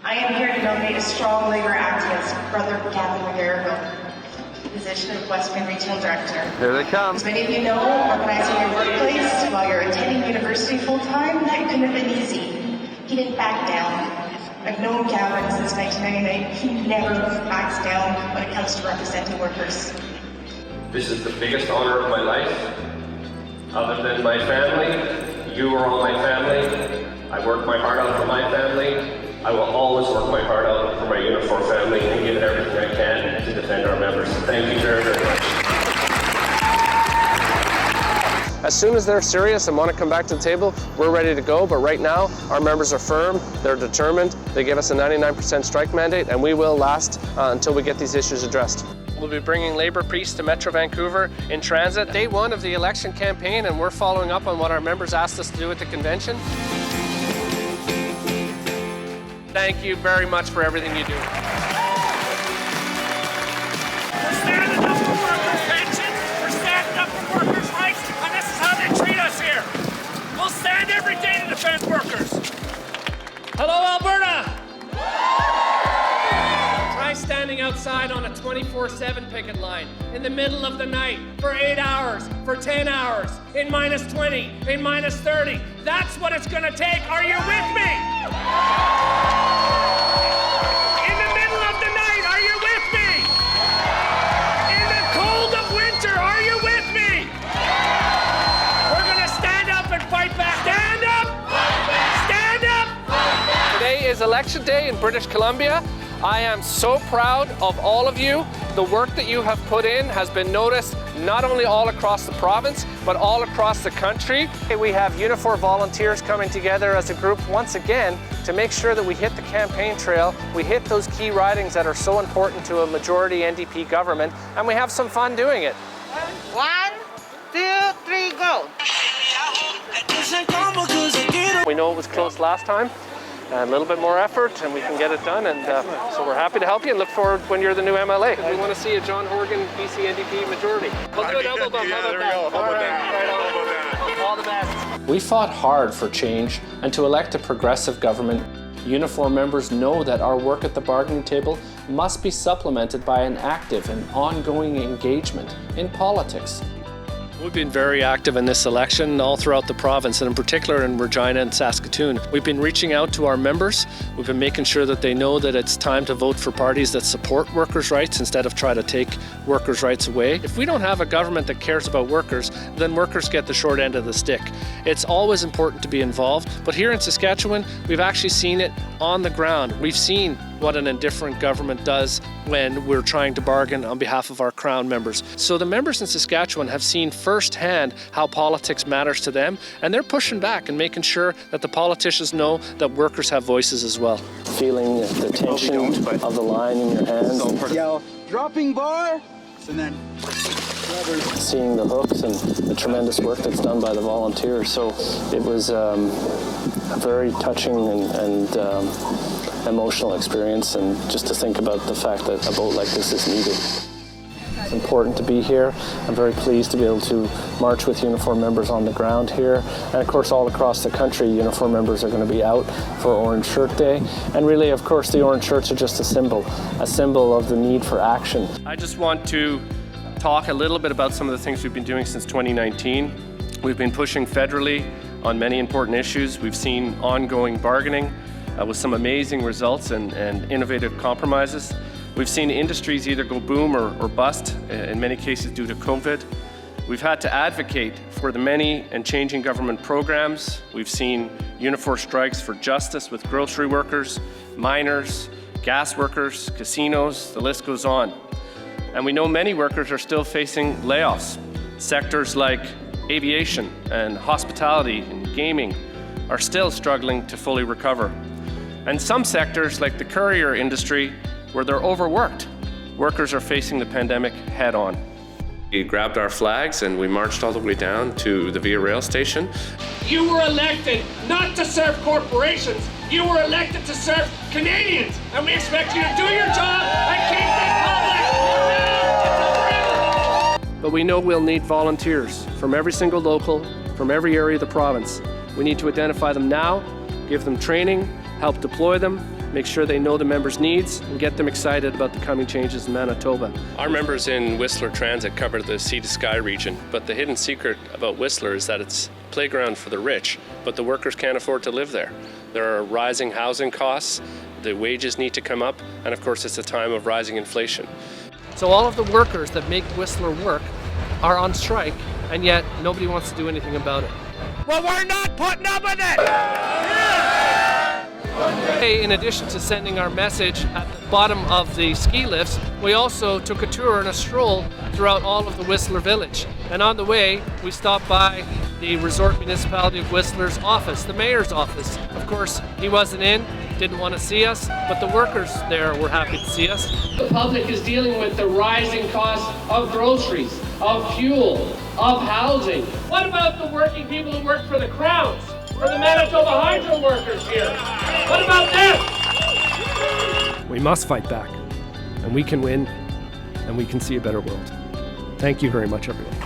I am here to nominate a strong labor activist, Brother Gavin McGarrigle, to the position of Westman Regional Director. Here they come. As many of you know, organizing your workplace while you're attending university full-time, that couldn't have been easy. He didn't back down. I've known Gavin since 1999. He never backs down when it comes to representing workers. This is the biggest honor of my life. Other than my family, you are all my family. I work my heart out for my family. I will always work my heart out for my Unifor family and give it everything I can to defend our members. Thank you very, very much. As soon as they're serious and want to come back to the table, we're ready to go. But right now, our members are firm, they're determined. They give us a 99% strike mandate, and we will last until we get these issues addressed. We'll be bringing Labour Peace to Metro Vancouver in transit. Day one of the election campaign, and we're following up on what our members asked us to do at the convention. Thank you very much for everything you do. We're standing up for workers' pensions, we're standing up for workers' rights, and this is how they treat us here. We'll stand every day to defend workers. Hello, Alberta! Try standing outside on a 24/7 picket line in the middle of the night for 8 hours, for 10 hours, in -20, in -30. That's what it's gonna take. Are you with me? In the middle of the night, are you with me? In the cold of winter, are you with me? We're gonna stand up and fight back. Stand up! Stand up! Today is election day in British Columbia. I am so proud of all of you. The work that you have put in has been noticed not only all across the province, but all across the country. We have Unifor volunteers coming together as a group once again to make sure that we hit the campaign trail, we hit those key ridings that are so important to a majority NDP government, and we have some fun doing it. 1, 2, 3, go! We know it was close last time. A little bit more effort and we can get it done, and so we're happy to help you and look forward when you're the new MLA. We want to see a John Horgan BC NDP majority. We'll do an elbow bump. Yeah, there we go. All the best. We fought hard for change and to elect a progressive government. Unifor members know that our work at the bargaining table must be supplemented by an active and ongoing engagement in politics. We've been very active in this election all throughout the province, and in particular in Regina and Saskatoon. We've been reaching out to our members. We've been making sure that they know that it's time to vote for parties that support workers' rights instead of try to take workers' rights away. If we don't have a government that cares about workers, then workers get the short end of the stick. It's always important to be involved, but here in Saskatchewan, we've actually seen it on the ground. We've seen what an indifferent government does when we're trying to bargain on behalf of our Crown members. So the members in Saskatchewan have seen firsthand how politics matters to them, and they're pushing back and making sure that the politicians know that workers have voices as well. Feeling the tension of the line in your hands. Yell, dropping bar, and then Seeing the hooks and the tremendous work that's done by the volunteers. So it was a very touching and emotional experience, and just to think about the fact that a vote like this is needed. It's important to be here. I'm very pleased to be able to march with Unifor members on the ground here. And of course, all across the country, Unifor members are going to be out for Orange Shirt Day. And really, of course, the orange shirts are just a symbol of the need for action. I just want to talk a little bit about some of the things we've been doing since 2019. We've been pushing federally on many important issues. We've seen ongoing bargaining with some amazing results and innovative compromises. We've seen industries either go boom or bust, in many cases due to COVID. We've had to advocate for the many and changing government programs. We've seen Unifor strikes for justice with grocery workers, miners, gas workers, casinos, the list goes on. And we know many workers are still facing layoffs. Sectors like aviation and hospitality and gaming are still struggling to fully recover. And some sectors like the courier industry, where they're overworked, workers are facing the pandemic head on. We grabbed our flags and we marched all the way down to the Via Rail station. You were elected not to serve corporations. You were elected to serve Canadians. And we expect you to do your job and keep this public. But we know we'll need volunteers from every single local, from every area of the province. We need to identify them now, give them training, help deploy them, make sure they know the members' needs, and get them excited about the coming changes in Manitoba. Our members in Whistler Transit cover the Sea to Sky region, but the hidden secret about Whistler is that it's a playground for the rich, but the workers can't afford to live there. There are rising housing costs, the wages need to come up, and of course it's a time of rising inflation. So all of the workers that make Whistler work are on strike, and yet nobody wants to do anything about it. Well, we're not putting up with it! In addition to sending our message at the bottom of the ski lifts, we also took a tour and a stroll throughout all of the Whistler Village. And on the way, we stopped by the Resort Municipality of Whistler's office, the mayor's office. Of course, he wasn't in, didn't want to see us, but the workers there were happy to see us. The public is dealing with the rising costs of groceries, of fuel, of housing. What about the working people who work for the Crowns? For the Manitoba Hydro workers here. What about them? We must fight back, and we can win, and we can see a better world. Thank you very much, everyone.